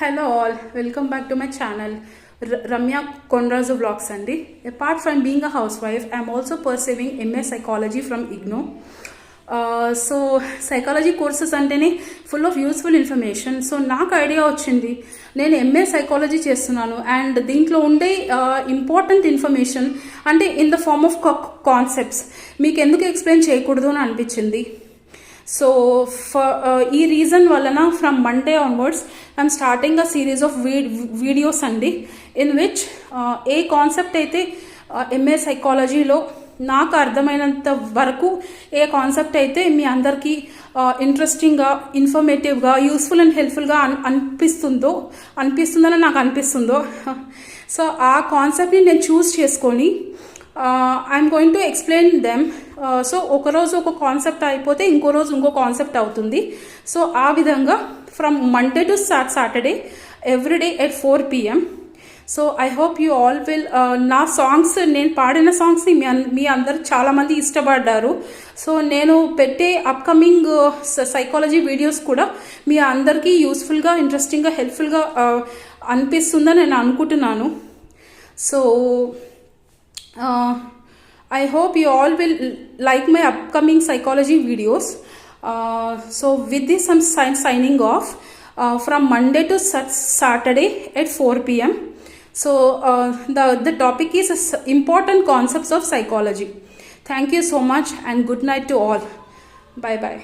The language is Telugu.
Hello all, welcome back to my channel Ramya Kondrazu Vlogs andi. Apart from being a housewife, I am also pursuing MA Psychology from IGNOU. So psychology courses antene full of useful information. So నాకు ఐడియా వచ్చింది, నేను ఎంఏ సైకాలజీ చేస్తున్నాను అండ్ దీంట్లో ఉండే ఇంపార్టెంట్ ఇన్ఫర్మేషన్ అంటే in the form of concepts మీకు ఎందుకు ఎక్స్ప్లెయిన్ చేయకూడదు అని అనిపించింది. సో ఈ రీజన్ వలన from Monday onwards I'm starting a series of videos అండి, ఇన్ విచ్ ఏ కాన్సెప్ట్ అయితే ఎంఏ సైకాలజీలో నాకు అర్థమైనంత వరకు ఏ కాన్సెప్ట్ అయితే మీ అందరికీ ఇంట్రెస్టింగ్గా, ఇన్ఫర్మేటివ్గా, యూస్ఫుల్ అండ్ హెల్ప్ఫుల్గా అనిపిస్తుందని నాకు అనిపిస్తుందో, సో ఆ కాన్సెప్ట్ని నేను చూస్ చేసుకొని I'm going to explain them. So ఒకరోజు ఒక కాన్సెప్ట్ అయిపోతే ఇంకో రోజు ఇంకో కాన్సెప్ట్ అవుతుంది. సో ఆ విధంగా from Monday to Saturday everyday at 4 PM. So I hope you all will, నా సాంగ్స్, నేను పాడిన సాంగ్స్ని మీ అందరు చాలామంది ఇష్టపడ్డారు. సో నేను పెట్టే అప్కమింగ్ సైకాలజీ వీడియోస్ కూడా మీ అందరికీ యూస్ఫుల్గా, ఇంట్రెస్టింగ్గా, హెల్ప్ఫుల్గా అనిపిస్తుందని నేను అనుకుంటున్నాను. So I hope you all will like my upcoming psychology videos. So with this I'm signing off from Monday to Saturday at 4 PM. So the topic is important concepts of psychology. Thank you so much and good night to all. Bye bye.